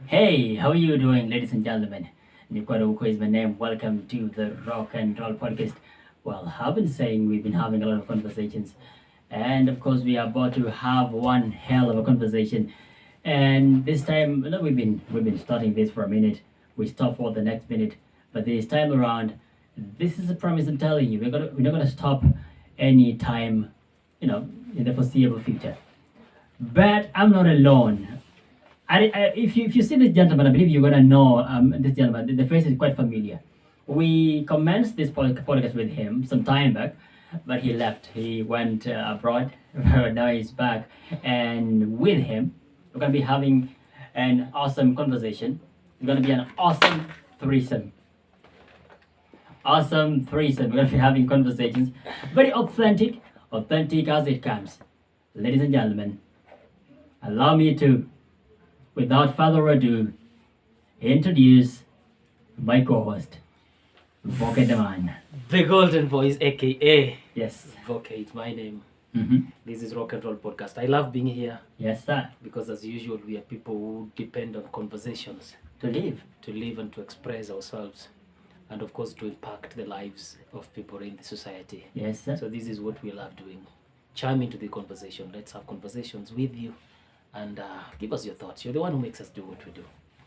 Hey, how are you doing, ladies and gentlemen? Nikwaro is my name. Welcome to the Rock and Roll Podcast. Well, I've been saying we've been having a lot of conversations, and of course, we are about to have one hell of a conversation. And this time, we've been starting this for a minute. We stop for the next minute, but this time around, this is a promise I'm telling you. We're not gonna stop any time, in the foreseeable future. But I'm not alone. If you see this gentleman, I believe you're gonna know this gentleman. The face is quite familiar. We commenced this podcast with him some time back, but he left. He went abroad. Now he's back, and with him, we're gonna be having an awesome conversation. It's gonna be an awesome threesome. Awesome threesome. We're gonna be having conversations, very authentic as it comes. Ladies and gentlemen, allow me to, without further ado, introduce my co-host, Vokedaman. The Golden Voice, aka Yes. Vocate, my name. Mm-hmm. This is Rock and Roll Podcast. I love being here Yes, sir. because, as usual, we are people who depend on conversations To live. to live and to express ourselves, and of course, to impact the lives of people in the society. Yes, sir. So, this is what we love doing. Chime into the conversation. Let's have conversations with you and give us your thoughts. You're the one who makes us do what we do.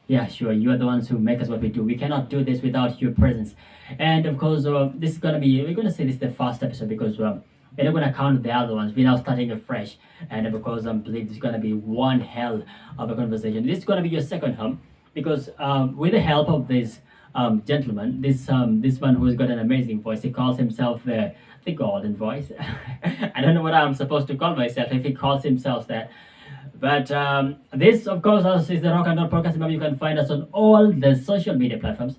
Yeah, sure. You are the ones who make us what we do. We cannot do this without your presence. And of course, this is gonna be. We're gonna say this is the first episode because we're not gonna count the other ones. We're now starting afresh, and because I believe this is gonna be one hell of a conversation. This is gonna be your second home because with the help of this gentleman, this one who's got an amazing voice. He calls himself the golden voice. I don't know what I'm supposed to call myself if he calls himself that. But this, of course, is the Rock and Roll Podcast. Remember, you can find us on all the social media platforms.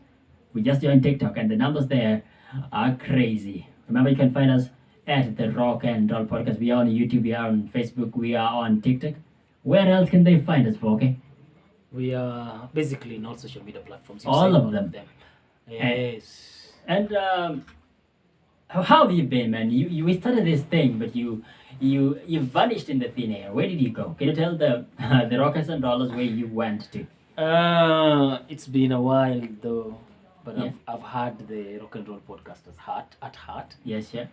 We just joined TikTok, and the numbers there are crazy. Remember, you can find us at the Rock and Roll Podcast. We are on YouTube, we are on Facebook, we are on TikTok. Where else can they find us, okay? We are basically in all social media platforms. You All say of them. Yes. And how have you been, man? We started this thing, but you vanished in the thin air. Where did you go? Can you tell the the Rockets and Rollers where you went to? It's been a while though, but Yeah. I've had the Rock and Roll Podcast at heart. Yes, yeah,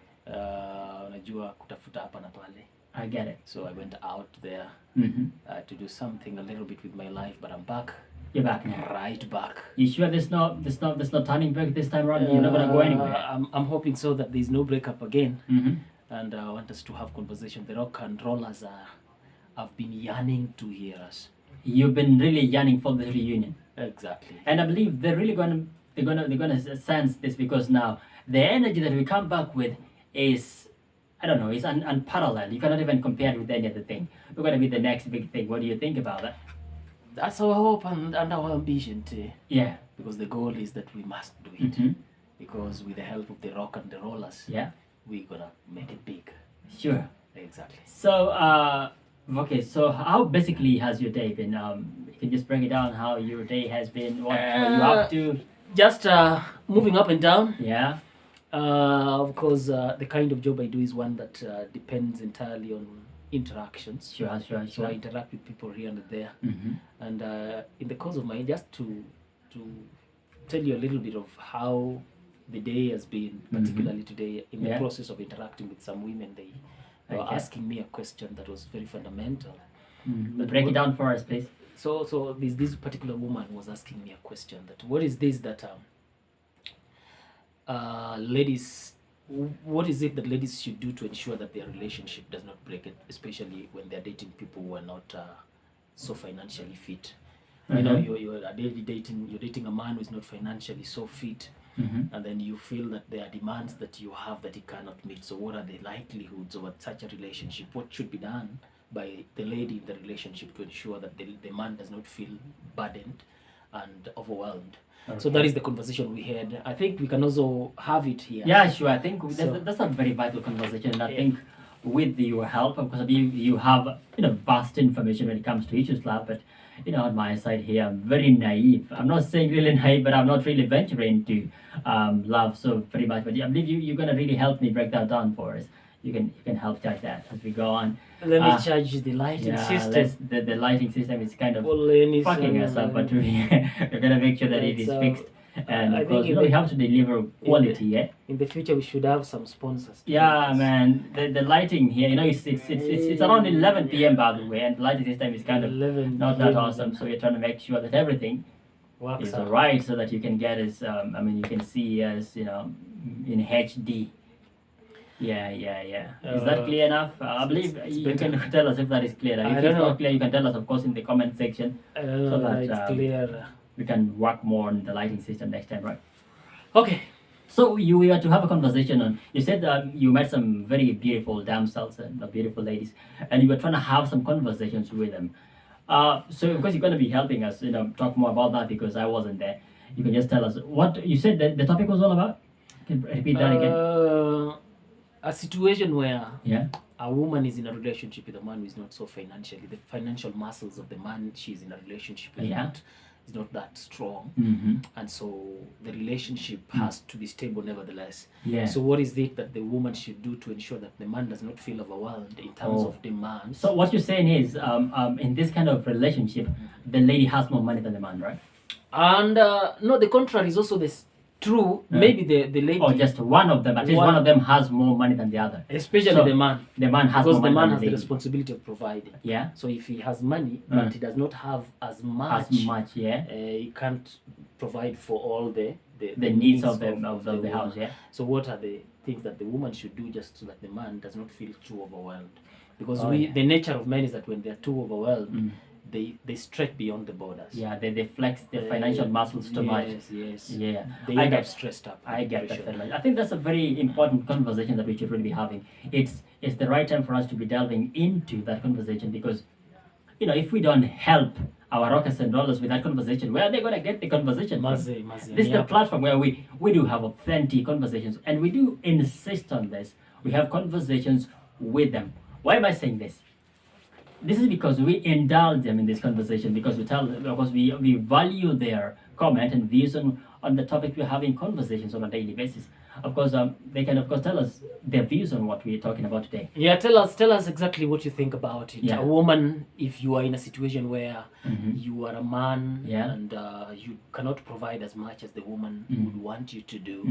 Unajua kutafuta hapa na pale. I get it. So I went out there Mm-hmm. to do something a little bit with my life, but I'm back, You're back now. right back. You sure there's no turning back this time around? You're not gonna go anywhere. I'm hoping so that there's no breakup again, Mm-hmm. and I want us to have conversation. The Rock and Rollers have been yearning to hear us. You've been really yearning for the reunion, Exactly. and I believe they're gonna sense this because now the energy that we come back with is, I don't know, is unparalleled. You cannot even compare it with any other thing. We're gonna be the next big thing. What do you think about that? That's our hope and our ambition too, Yeah. because the goal is that we must do it. Mm-hmm. Because with the help of the Rock and the Rollers, Yeah. we're gonna make it big. Sure. Exactly. So, okay. So, how basically has your day been? You can just break it down. How your day has been. What you up to? Just moving up and down. Yeah. Of course, the kind of job I do is one that depends entirely on interactions. Sure. So I interact with people here and there, Mm-hmm. and in the course of my, just to tell you a little bit of how the day has been, particularly today, in the Yeah. process of interacting with some women, they were Okay. asking me a question that was very fundamental. Mm-hmm. Break it down for us, please. So this particular woman was asking me a question that what is this that ladies, what is it that ladies should do to ensure that their relationship does not break it, especially when they're dating people who are not so financially fit. You know, Mhm. you're dating a man who is not financially so fit, Mm-hmm. and then you feel that there are demands that you have that he cannot meet. So what are the likelihoods of such a relationship? What should be done by the lady in the relationship to ensure that the man does not feel burdened and overwhelmed? So that is the conversation we had. I think we can also have it here. Yeah, sure. I think So- that's a very vital conversation. And I Yeah. think with your help, because you have vast information when it comes to issues lab, but on my side here, I'm very naive. I'm not saying really naive, but I'm not really venturing into love so pretty much. But I believe you're gonna really help me break that down for us. you can help judge that as we go on. Let me charge the lighting system. The lighting system is kind of Lenny fucking us up, but we're gonna make sure that it is fixed. And I of course, think we have to deliver quality, yeah. In the future, we should have some sponsors. Yeah, man. The lighting here, it's around 11 p.m. by the way, and the lighting system is kind of 11 not that PM. awesome. So we're trying to make sure that everything Works is out. alright, so that you can get us. You can see us, in HD. Yeah. Is that clear enough? I believe you can tell us if that is clear. If it's not clear, you can tell us, of course, in the comment section. I don't know So that, it's clear. We can work more on the lighting system next time, right? Okay. So you were to have a conversation on. You said you met some very beautiful damsels and beautiful ladies, and you were trying to have some conversations with them. So of course you're going to be helping us, talk more about that because I wasn't there. You can just tell us what you said that the topic was all about. Can you repeat that again? A situation where Yeah. a woman is in a relationship with a man who is not so financially. The financial muscles of the man she's in a relationship with Yeah. is not that strong. Mm-hmm. And so the relationship has to be stable nevertheless. Yeah. So what is it that the woman should do to ensure that the man does not feel overwhelmed in terms of demands? So what you're saying is, in this kind of relationship, the lady has more money than the man, right? And no, the contrary is also true. Maybe the lady, Or just one of them, at least one of them has more money than the other. especially So, the man, The man has because more the money man than has the the lady. responsibility of providing. Yeah. So if he has money but he does not have as much, Yeah. he can't provide for all the needs of the house, yeah. So what are the things that the woman should do just so that the man does not feel too overwhelmed? Because the nature of men is that when they're too overwhelmed, they stretch beyond the borders. Yeah, they flex their financial muscles too much. Yes. Yeah, They end up stressed up. I get that Pressure. very much. I think that's a very important conversation that we should really be having. It's the right time for us to be delving into that conversation because, if we don't help our rockers and rollers with that conversation, where are they going to get the conversation from? This is the platform where we do have authentic conversations, and we do insist on this. We have conversations with them. Why am I saying this? This is because we indulge them in this conversation because we value their comment and views on the topic we're having conversations on a daily basis. Of course, they can of course tell us their views on what we're talking about today. Yeah, tell us exactly what you think about it. Yeah. A woman, if you are in a situation where you are a man and you cannot provide as much as the woman would want you to do,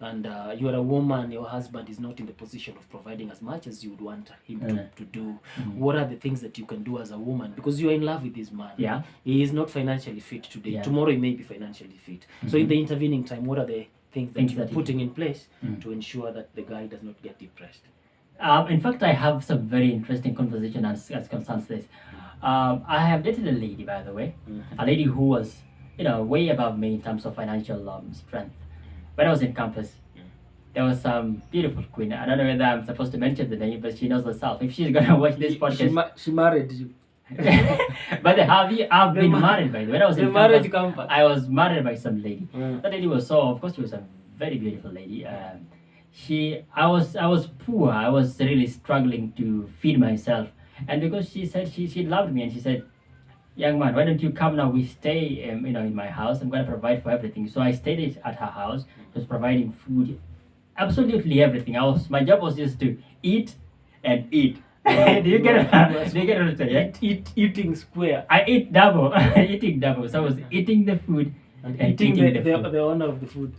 and you are a woman, your husband is not in the position of providing as much as you would want him to do, what are the things that you can do as a woman? Because you are in love with this man. Yeah. He is not financially fit today. Yeah. Tomorrow he may be financially fit. So in the intervening time, what are the things that you're putting in place to ensure that the guy does not get depressed? In fact, I have some very interesting conversation as concerns this. I have dated a lady, by the way, a lady who was, way above me in terms of financial strength. When I was in campus, there was some beautiful queen. I don't know whether I'm supposed to mention the name, but she knows herself. If she's gonna watch this podcast, She married you. but I've been married by the way. When I was in marriage campus, campus. I was married by some lady. That lady was of course she was a very beautiful lady. I was poor. I was really struggling to feed myself, and because she said she loved me and she said, "Young man, why don't you come now? We stay, in my house. I'm gonna provide for everything." So I stayed at her house, just providing food, absolutely everything. My job was just to eat and eat. Do you get it? Do you get what I'm saying? Yeah? Eating square. I eat double, eating double. So I was eating the food and Eating eating the food. owner of the food.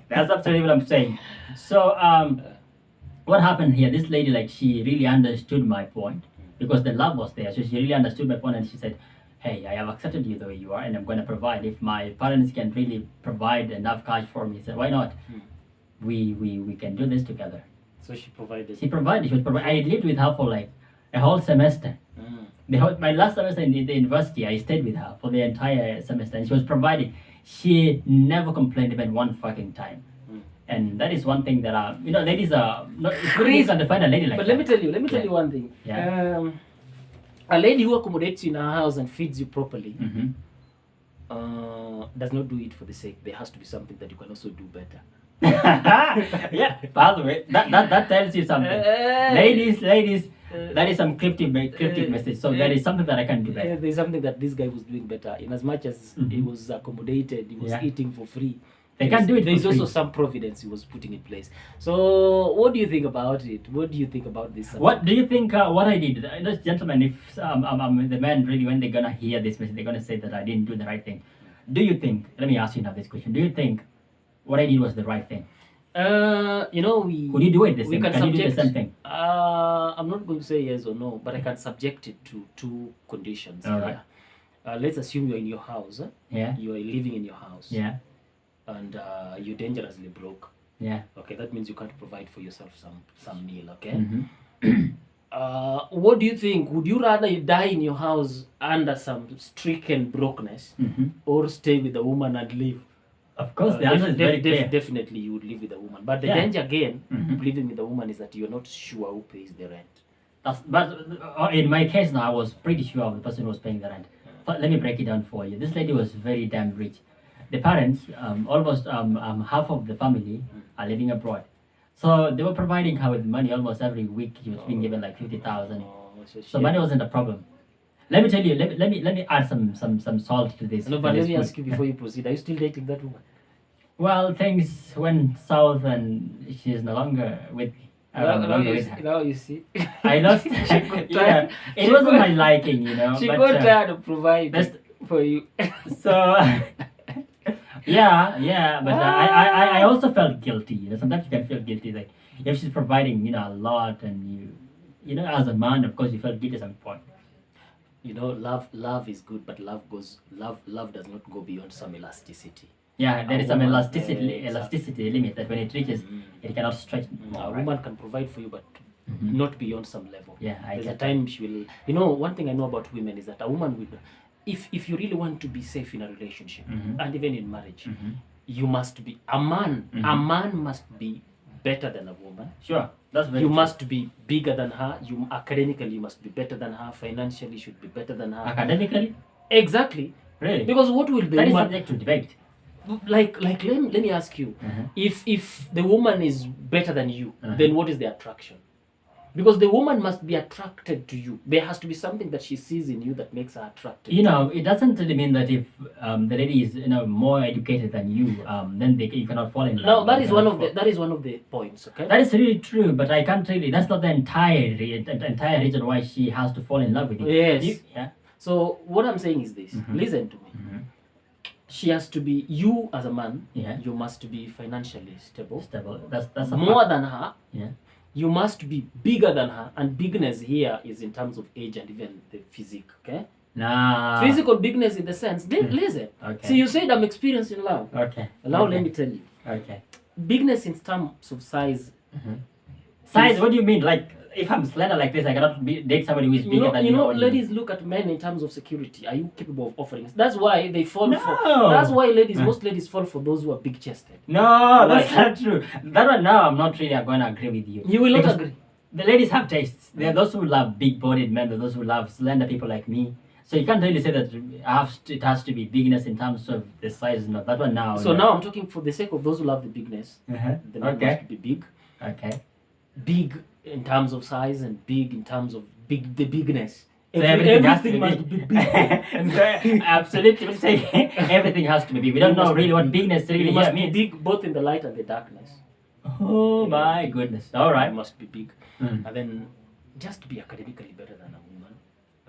That's absolutely what I'm saying. So what happened here? This lady, she really understood my point because the love was there. So she really understood my point, and she said, "Hey, I have accepted you the way you are, and I'm going to provide. If my parents can really provide enough cash for me, so why not? We can do this together." So she provided. She provided. She was providing. I lived with her for a whole semester. My last semester in the university, I stayed with her for the entire semester, and she was providing. She never complained even one fucking time. And that is one thing that ladies are not. It's really easy to find a lady like But that. let me tell you one thing. Yeah. A lady who accommodates you in her house and feeds you properly Mm-hmm. does not do it for the sake. There has to be something that you can also do better. Yeah. By the way, that tells you something. Ladies, that is some cryptic message. So there is something that I can do better. There's something that this guy was doing better. In as much as he was accommodated, he was eating for free. They can't do it There's for free. also some providence he was putting in place. So what do you think about it? What do you think about this? What do you think? What I did, those gentlemen, if the men really, when they're gonna hear this message, they're gonna say that I didn't do the right thing. Do you think? Let me ask you now this question. Do you think what I did was the right thing? You know, we Could you do it the we same? can Can you do the subject. same thing? I'm not going to say yes or no, but I can subject it to two conditions. All right. here. Let's assume you're in your house. Yeah. You are living in your house. Yeah. And you're dangerously broke. Yeah. Okay, that means you can't provide for yourself some meal. Okay. Mm-hmm. What do you think? Would you rather you die in your house under some stricken brokenness, Mm-hmm. or stay with a woman and live? Of course, the answer is very clear. Definitely, you would live with a woman. But the Yeah. danger again, Mhm. living with a woman, is that you're not sure who pays the rent. But in my case now, I was pretty sure of the person who was paying the rent. But let me break it down for you. This lady was very damn rich. The parents, almost half of the family are living abroad. So they were providing her with money almost every week. She was being given like 50,000. So money wasn't a problem. Let me tell you. Let me add some salt to this. No, to but let this me food. ask you before you proceed. Are you still dating that woman? Well, things went south, and she's no longer with me. I'm no longer with her. Now you see. I lost. She got Yeah, tired. it She wasn't got- my liking, you know. She but, got tired of providing that's- for you. So yeah, but I also felt guilty. You know, sometimes you can feel guilty, like if she's providing, you know, a lot, and you know, as a man, of course, you felt guilty at some point. You know, love is good, but love does not go beyond some elasticity. Yeah, there A is some woman, elasticity exactly. elasticity limit that when it reaches, it cannot stretch more. A Right? woman can provide for you, but Mhm. not beyond some level. Yeah, I There's a get time she will. You know, one thing I know about women is that a woman will, if you really want to be safe in a relationship, Mhm. and even in marriage, Mhm. you must be a man. A Mhm. man must be better than a woman. Sure, that's very You true. must be bigger than her. You academically you must be better than her. Financially should be better than her. Academically, Exactly. really, Because what will the that is woman subject to debate. like? Let me ask you. Mhm. If the woman is better than you, Uh-huh. then what is the attraction? Because the woman must be attracted to you. There has to be something that she sees in you that makes her attracted. You know, it doesn't really mean that if the lady is, you know, more educated than you, then you cannot fall in love. No, that You is cannot one of fall- the that is one of the points. Okay. That is really true, but I can't really. That's not the entire reason why she has to fall in love with you. Yes. Yeah. So what I'm saying is this. Mhm. Listen to me. Mhm. She has to be, you as a man. Yeah. You must be financially stable. Stable. That's a More fact. than her. Yeah. You must be bigger than her, and bigness here is in terms of age and even the physique. Okay. Nah. Physical bigness in the sense. Listen. Okay. See, you said I'm experiencing love. Okay. Now okay. let me tell you. Okay. Bigness in terms of size. Size? What do you mean? Like, if I'm slender like this, I cannot date somebody who is bigger than You know, or ladies look at men in terms of security. Are you capable of offering? That's why they fall No. for. That's why most ladies fall for those who are big chested. No, that's Why? not true. That one now, I'm not really going to agree with you. You will not Because agree. The ladies have tastes. There are those who love big-bodied men. There are those who love slender people like me. So you can't really say that it has to be bigness in terms of the size. No, that one now. So no. now I'm talking for the sake of those who love the bigness. Uh-huh. The man Okay. must be big. Okay. Big in terms of size and big in terms of the bigness. So everything has to Everything be must big. be big. So, absolutely. We're saying everything has to be big. We don't You know must really be what big. bigness You really must means. be big both in the light and the darkness. Oh my goodness. All You right. must be big. Mm. And then just be academically better than a woman.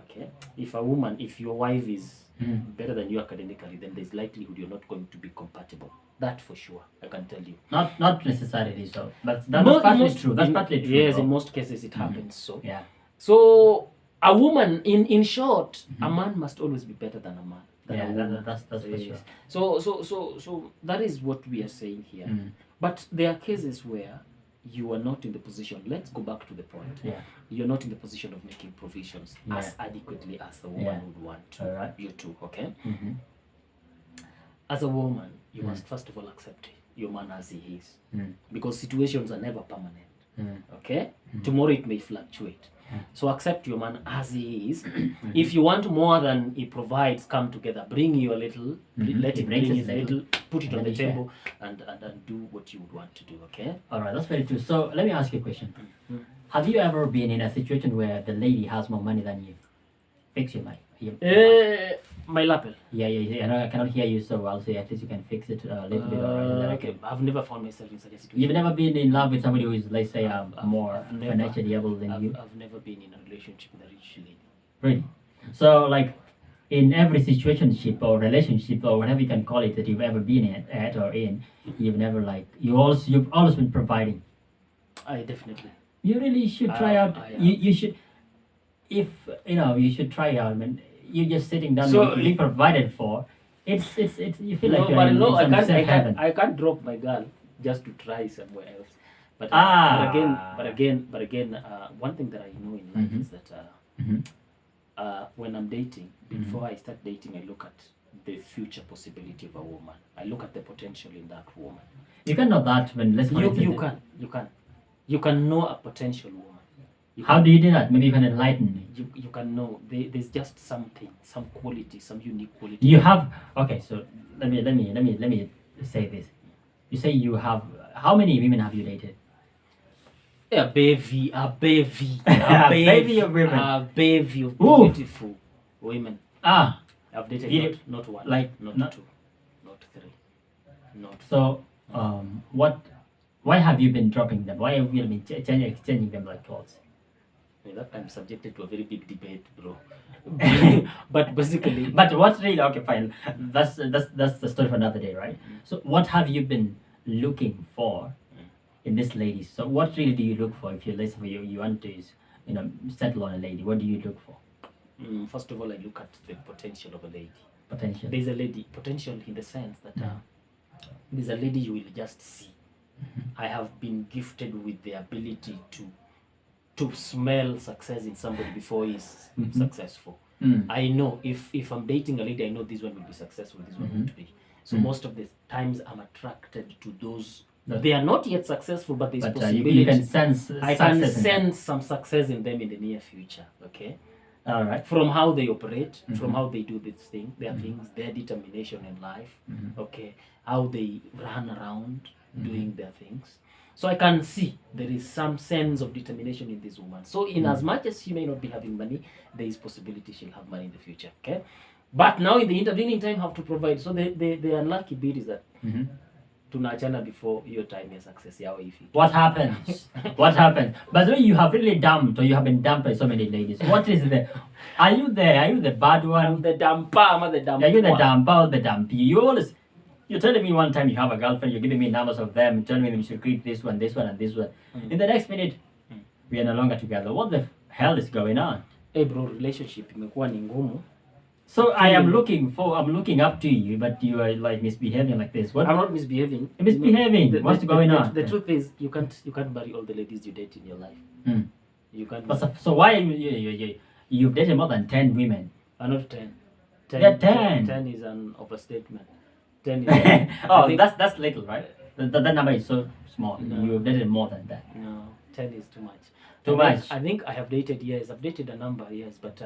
Okay? If your wife is Mm. better than you academically, then there's likelihood you're not going to be compatible. That for sure, I can tell you. Not necessarily so, but that's Mo- partly most- true. That's in- partly true. Yes, though. in most cases it happens so. Yeah. So a woman, in short, a man must always be better than a man. Than a Yeah, woman. that's for Yes. sure. So that is what we are saying here. Mm. But there are cases where you are not in the position. Let's go back to the point. Yeah. You're not in the position of making provisions Yeah. as adequately as the woman Yeah. would want to. Alright. You too, okay? Mm-hmm. As a woman, you Mm. must first of all accept your man as he is, Mm. because situations are never permanent. Mm. Okay? Tomorrow it may fluctuate. Mm. So accept your man as he is. Mm-hmm. If you want more than he provides, come together. Bring you a little. Mhm. Let He him brings bring his his little. Put it and on then the he share. table and do what you would want to do. Okay? All right, that's very true. So let me ask you a question. Mm. Have you ever been in a situation where the lady has more money than you? Fix your money. My lapel. I cannot hear you so well, so at least you can fix it a little bit. Or is that Okay, I've never found myself in such a situation. You've never been in love with somebody who is, let's say, more I've never- financially able than you? I've never been in a relationship with a rich lady. Really? So, like, in every situationship or relationship or whatever you can call it that you've ever been at or in, you've never like you've always been providing. I definitely. You really should I try have- out. I have. You should, if you should try out. I mean, you're just sitting down So- and being provided for. It's you feel like No, you're but in, no, in some safe heaven. I can't drop my girl just to try somewhere else. But but again, one thing that I know in life Mhm. is that Mhm. when I'm dating, before I start dating, I look at the future possibility of a woman. I look at the potential in that woman. You can know that when let's. You can know a potential woman. How do you do that? Maybe you can enlighten me. You can know there's just something, some quality, some unique quality. You have okay. So let me say this. You say you have. How many women have you dated? A bevy A bevy of women. A bevy of Ooh. beautiful women. Ah, I've dated Beauty- not one, like, not not- two, not three, not so what? Why have you been dropping them? Why have you been exchanging them like clothes? I mean, that I'm subjected to a very big debate, bro. But basically, But what's really okay? Fine. That's the story for another day, right? So what have you been looking for in this lady? So what really do you look for if you listen for you want to settle on a lady? What do you look for? first of all, I look at the potential of a lady. Potential. There's a lady potential in the sense that there's a lady you will just see. I have been gifted with the ability to smell success in somebody before he's successful. I know if I'm dating a lady, I know this one will be successful, this one won't be. So most of the times I'm attracted to those. They are not yet successful, but there's But possibility. you can sense. I can success in them. sense some success in them in the near future. Okay. All right. From how they operate, from how they do this thing, their things, their determination in life, okay, how they run around doing their things. So I can see there is some sense of determination in this woman. So in as much as she may not be having money, there is possibility she'll have money in the future, okay? But now in the intervening time, have to provide. So the unlucky bit is that tunaachana before your time ya success yao ifike. What happens? What happens? But when you have really dumped or you have been dumped by so many ladies, what is the? Are you the bad one? I'm the dumper, I'm the dumper. Are you the dumper or the dumpy? You're telling me one time you have a girlfriend, you're giving me numbers of them, telling me we should greet this one, and this one. In the next minute, we are no longer together. What the hell is going on? Hey bro, relationship imekuwa ni ngumu. So I'm looking up to you, but you are like misbehaving like this. What? I'm not misbehaving. Misbehaving. What's going on? The truth is, you can't marry all the ladies you date in your life. You can't. So why you've dated more than 10 women? Not 10. Yeah, 10. 10 is an overstatement. 10 is. Oh, that's little, right? That number is so small. No. You've dated more than that. No, 10 is too much. Too much. I think I have dated years. I've dated a number of years, but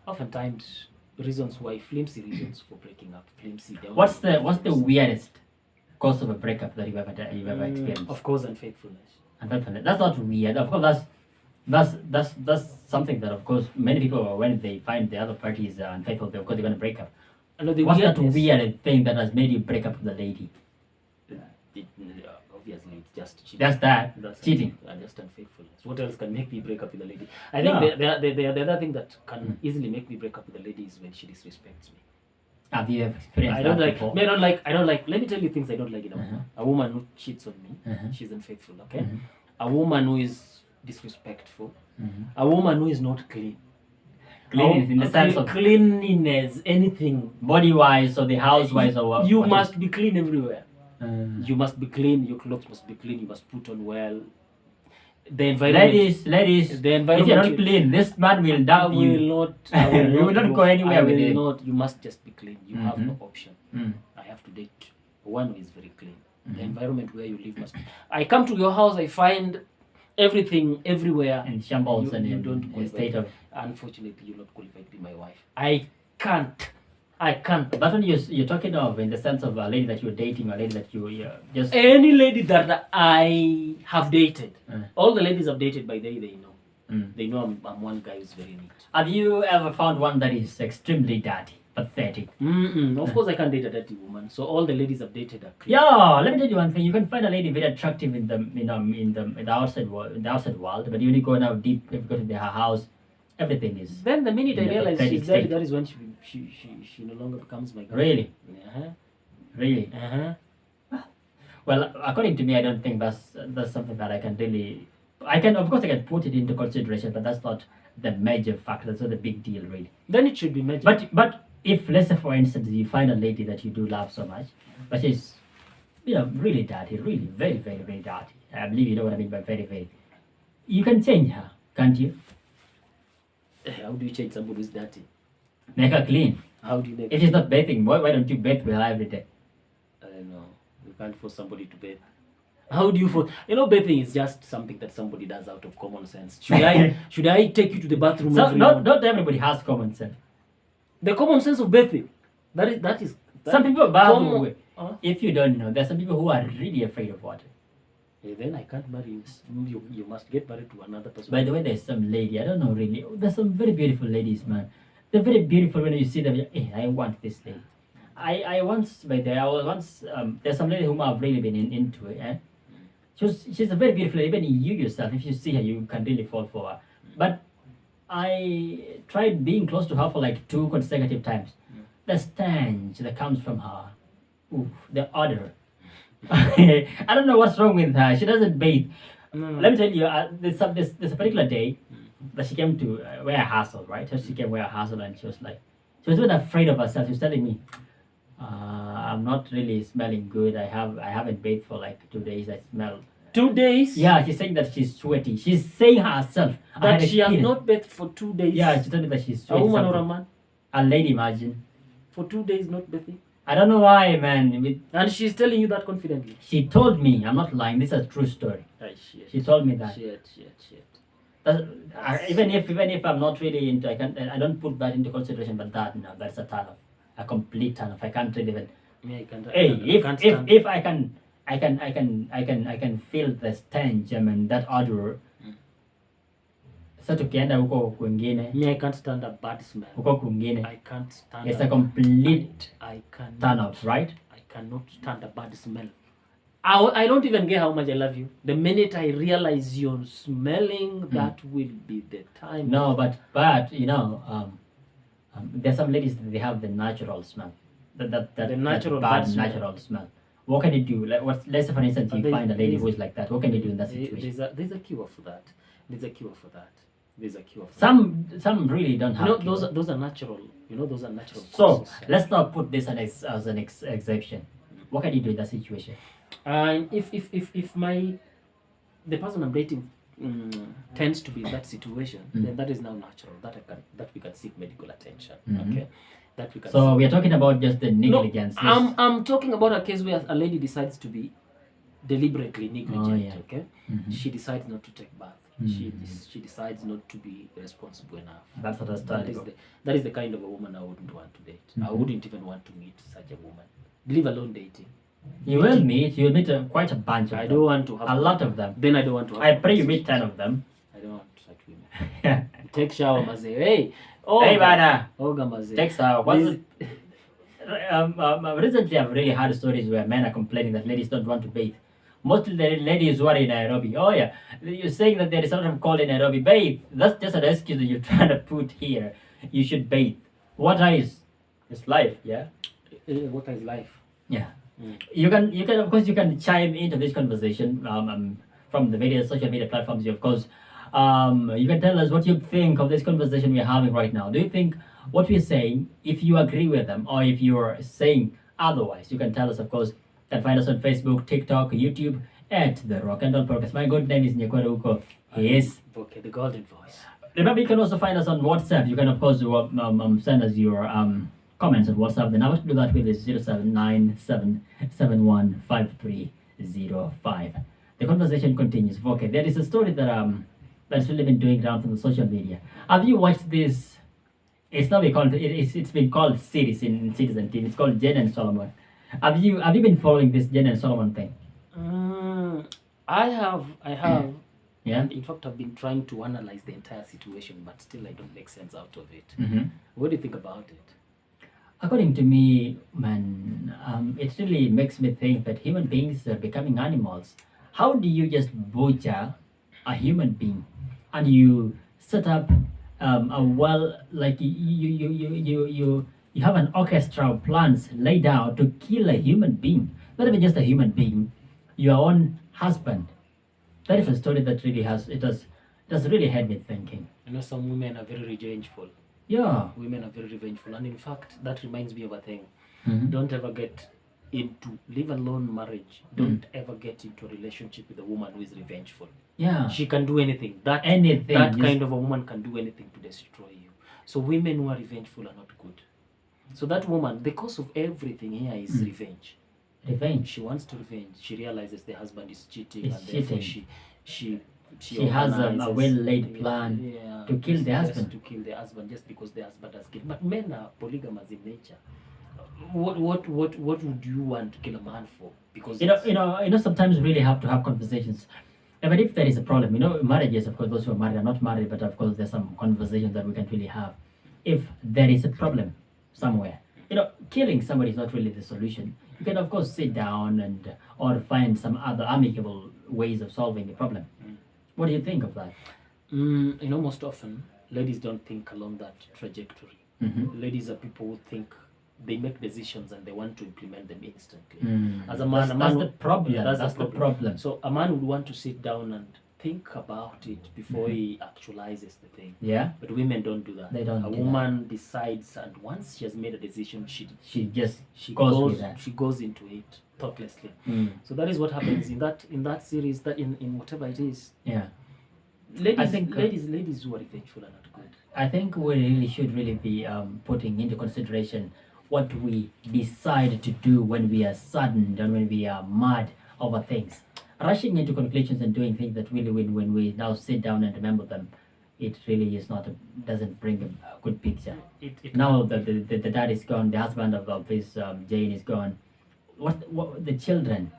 oftentimes reasons why flimsy reasons for breaking up. Flimsy. What's the weirdest cause of a breakup that you've ever experienced? Of course, unfaithfulness. Unfaithfulness. That's not weird. Of course, that's something that of course many people when they find the other party is unfaithful, of course they're gonna break up. What's that weird thing that has made you break up with the lady? Obviously, it's just cheating. That's that. That's Cheating. And just unfaithfulness. What else can make me break up with a lady? I think the other thing that can easily make me break up with a lady is when she disrespects me. Have you ever experienced I don't that like. before? I don't like. Let me tell you things I don't like in a woman. A woman who cheats on me, she's unfaithful. Okay. A woman who is disrespectful. A woman who is not clean. Clean in the sense of cleanliness, anything body wise or the house wise or what? you must be clean everywhere. You must be clean. Your clothes must be clean. You must put on well. The environment. Ladies, the environment. if you're not clean, this man will dump you. You will not go anywhere with it. You must just be clean. You have no option. I have to date one who is very clean. The environment where you live must be. I come to your house, I find everything everywhere. In shambles and you in don't a qualify. state of. Unfortunately, you're not qualified to be my wife. I can't. But when you're talking of in the sense of a lady that you're dating, or a lady that you're just. Any lady that I have dated, all the ladies I've dated by they know. They know I'm one guy who's very neat. Have you ever found one that is extremely dirty, pathetic? Of course, I can't date a dirty woman. So all the ladies I've dated are clean. Yeah, let me tell you one thing. You can find a lady very attractive in the outside world, but when you go now deep, if you go to their house, everything is Then the minute I in a realize pathetic she's dirty, state. that is when she no longer becomes my girl. Really, Uh-huh. really. Uh-huh. Well, according to me, I don't think that's something that I can really. I can, of course, I can put it into consideration, but that's not the major factor. That's not the big deal, really. Then it should be magic. But if, let's say, for instance, you find a lady that you do love so much, but she's, really dirty, really very, very, very dirty. I believe you know what I mean by very, very. You can change her, can't you? How do you change somebody who's dirty? Make her clean. How do you make If she's not bathing, why don't you bathe with her every day? I don't know. You can't force somebody to bathe. How do you force? Bathing is just something that somebody does out of common sense. Should I take you to the bathroom? So every not morning? everybody has common sense. The common sense of bathing. That is. Some people bath common- away. If you don't know, there's some people who are really afraid of water. Then I can't marry you. You must get married to another person. By the way, there's some lady, I don't know really, there's some very beautiful ladies, man. They're very beautiful when you see them, I want this lady. There's some lady whom I've really been into it. She's a very beautiful lady. Even you yourself, if you see her, you can really fall for her. But I tried being close to her for like 2 consecutive times. The stench that comes from her, the odor. I don't know what's wrong with her. She doesn't bathe. Let me tell you, there's a particular day that she came to wear a hassle, right? So she came wear a hassle, and she was even afraid of herself. She was telling me, I'm not really smelling good. I haven't bathed for like 2 days. I smell. 2 days. Yeah, she's saying that she's sweaty. She's saying herself That she has not bathed for 2 days. Yeah, she told me that she's A sweaty. woman or a something. man? A lady, imagine. For 2 days not bathing. I don't know why, man. And she's telling you that confidently. She told me. I'm not lying. This is a true story. Shit. She told me that. Shit. Even if I'm not really into, I don't put that into consideration. But that's a turn off, a complete turn off. I can't really even. Me, I can't. Hey, I can't stand- if I can feel the stench. I mean that odor. Sasa tukienda huko kwingine, Me, I can't stand a bad smell. huko kwingine, I can't stand. it's a complete I cannot. turn off, right? I cannot stand a bad smell. I don't even care how much I love you. The minute I realize you're smelling, that will be the time. No, but there's some ladies that they have the natural smell. That natural bad bad smell. natural smell. What can you do? Let's say for instance you There- find a lady there's- who is like that. What can you do in that situation? There's a cure for that. There's a cure for that. Some really don't have. cure. Those are natural. Those are natural. So causes. let's not put this as an exception. What can you do in that situation? If the person I'm dating tends to be in that situation, then that is now natural. That we can seek medical attention. Okay, that we can. So seek. we are talking about just the negligence. No, I'm talking about a case where a lady decides to be deliberately negligent. yeah. Okay, she decides not to take bath. She decides not to be responsible enough. That's That understandable. that is the kind of a woman I wouldn't want to date. I wouldn't even want to meet such a woman. Leave alone dating. You'll meet quite a bunch of I them. don't want to have A lot of them. Then I don't want to have I pray you meet conversations. 10 of them. I don't want such women. Take shower, maze. Hey, Hey, bana. Oga maze. Takes recently I've really heard stories where men are complaining that ladies don't want to bathe. Mostly the ladies who are in Nairobi. Oh yeah, you're saying that there is a lot of cold in Nairobi. Bathe. That's just an excuse that you're trying to put here. You should bathe. Water is life. Yeah. What is life? Yeah. You can of course you can chime into this conversation from the various social media platforms. Of course, you can tell us what you think of this conversation we're having right now. Do you think what we're saying, if you agree with them, or if you're saying otherwise, you can tell us. Of course, you can find us on Facebook, TikTok, YouTube, at the Rock and Roll Podcast. My good name is Nyekwere Uko. He is. Okay, the golden voice. Remember, you can also find us on WhatsApp. You can, of course, send us your comments on WhatsApp. The number to do that with is 0797715305. The conversation continues. Okay, there is a story that that's really been doing rounds on the social media. Have you watched this? It's been called series in Citizen TV. It's called Jen and Solomon. Have you been following this Jen and Solomon thing? I have. Yeah. And in fact, I've been trying to analyze the entire situation, but still I don't make sense out of it. Mm-hmm. What do you think about it? According to me, man, it really makes me think that human beings are becoming animals. How do you just butcher a human being, and you set up a well, like you have an orchestra of plans laid out to kill a human being, not even just a human being, your own husband. That is a story that really does really had me thinking. You know, some women are very revengeful. Yeah. Women are very revengeful, and in fact, that reminds me of a thing. Mhm. Don't ever get into, leave alone marriage. Don't ever get into a relationship with a woman who is revengeful. Yeah. She can do anything. Anything. That just- kind of a woman can do anything to destroy you. So women who are revengeful are not good. So that woman, the cause of everything here is revenge. Revenge. She wants to revenge. She realizes the husband is cheating, Is and therefore cheating. she has a organizes- well-laid plan to kill the just husband. to kill the husband just because the husband has killed. But men are polygamous in nature. What would you want to kill a man for? Because Sometimes we really have to have conversations. Even if there is a problem, marriages, of course, those who are married are not married, but of course, there's some conversations that we can really have. If there is a problem somewhere, killing somebody is not really the solution. You can, of course, sit down or find some other amicable ways of solving the problem. What do you think of that? most often ladies don't think along that trajectory. Mm-hmm. Ladies are people who think they make decisions and they want to implement them instantly. As a That's, man, that's the would- problem. yeah, that's the problem. So a man would want to sit down and think about it before he actualizes the thing. Yeah, But women don't do that. They don't A do woman decides, and once she has made a decision, she just she goes goes with that. she goes into it thoughtlessly. Mm. So that is what happens in that series, that in whatever it is. Yeah. Ladies, think, ladies who are revengeful are not good. I think we really should really be putting into consideration what we decide to do when we are saddened and when we are mad over things. Rushing into conclusions and doing things that really, when we now sit down and remember them, it really is not doesn't bring a good picture. It Now the dad is gone, the husband of this Jane is gone. What the children?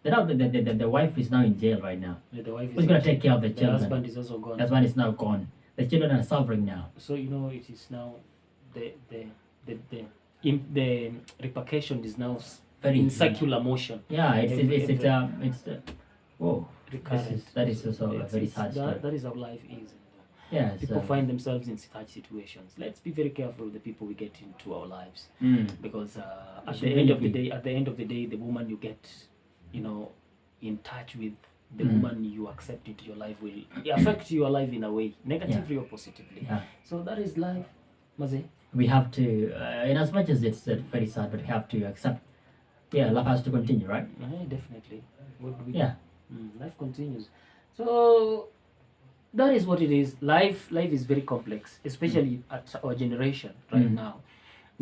The wife is now in jail right now. the wife Who's is gonna take care of the the children? husband is also gone. The husband is now gone. The children are suffering now. So it is now the repercussion is now Very in huge. circular motion. Yeah, it's whoa. Recurrent. That is also a It's- very it's- sad story. that is how life is. Yeah, People find themselves in such situations. Let's be very careful with the people we get into our lives, because at should the end really of the be. day, the woman you get, in touch with, the Mm. woman you accept into your life will affect your life in a way, negatively or positively. Yeah. So that is life, Maze. We have to, in as much as it's very sad, but we have to accept. Yeah, life has to continue, right? Definitely. What do we Yeah. life continues. So that is what it is. Life is very complex, especially at our generation right Mm. now.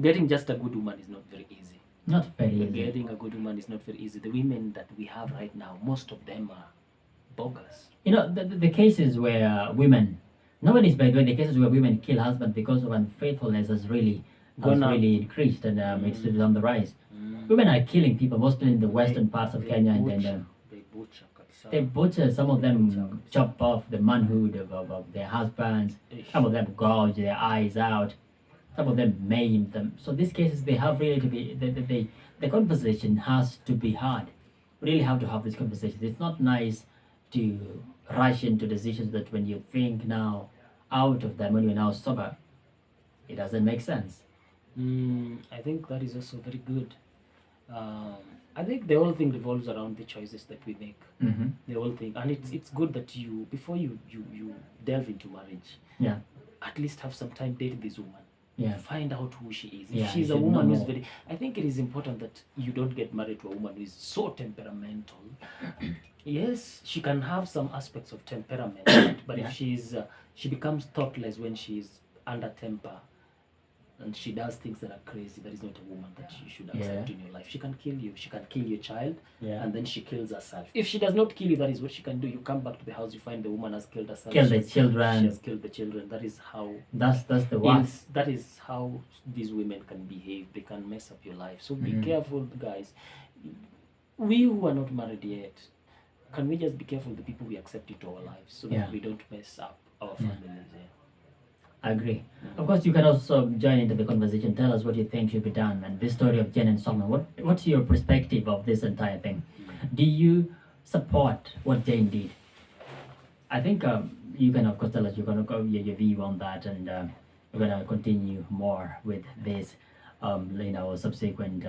Getting just a good woman is not very easy. Not very easy. Getting a good woman is not very easy. The women that we have right now, most of them are bogus. The cases where women, nowadays, by the way, the cases where women kill husbands because of unfaithfulness has really Gone up. increased, and it's on the rise. Women are killing people, mostly in the western parts of They Kenya, and butcher, they butcher. kabisa. they butcher. Some of them chop off the manhood of their husbands. Ish. Some of them gouge their eyes out. Some of them maim them. So these cases, they have really to be. The conversation has to be hard. We really have to have this conversation. It's not nice to rush into decisions that when you think now out of them, when you're now sober, it doesn't make sense. I think that is also very good. I think the whole thing revolves around the choices that we make. Mm-hmm. The whole thing, and it's good that you, before you delve into marriage, Yeah. at least have some time dating this woman. Yeah. Find out who she is. If Yeah, she's you a should woman know who's more. very, I think it is important that you don't get married to a woman who is so temperamental. Yes, she can have some aspects of temperament, but Yeah. if she becomes thoughtless when she's under temper, and she does things that are crazy, that is not a woman that you should accept Yeah. in your life. She can kill you. She can kill your child, Yeah. and then she kills herself. If she does not kill you, that is what she can do. You come back to the house, you find the woman has killed herself. Kill She the has- children. She has killed the children. That is how That's the worst. that is how these women can behave. They can mess up your life. So be Mhm. careful, guys. We who are not married yet, can we just be careful the people we accept into our lives so Yeah. that we don't mess up our families? Yeah. I agree. Of course, you can also join into the conversation. Tell us what you think should be done, and this story of Jen and Solomon. What's your perspective of this entire thing? Do you support what Jane did? I think you can, of course, tell us you're gonna go your view on that, and we're gonna continue more with this, subsequent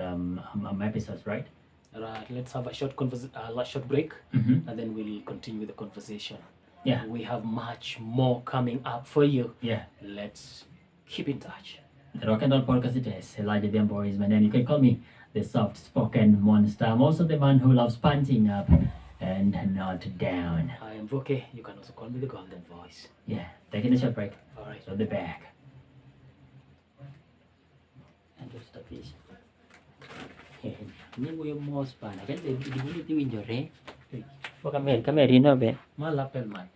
episodes, right? Right. Let's have a short short break, Mm-hmm. and then we'll continue the conversation. Yeah. We have much more coming up for you. Yeah. Let's keep in touch. The Rock and Roll Podcast it is. Elijah Dembo is my name. You can call me the soft-spoken monster. I'm also the man who loves punching up and not down. I am Voke. You can also call me the Golden Voice. Yeah, taking a short break. All right. So the back. And just a piece. Ini mo yung mouse pa na. Kan, di mo nitiwin yun, eh. Baka may rin, no, be? Malapel man.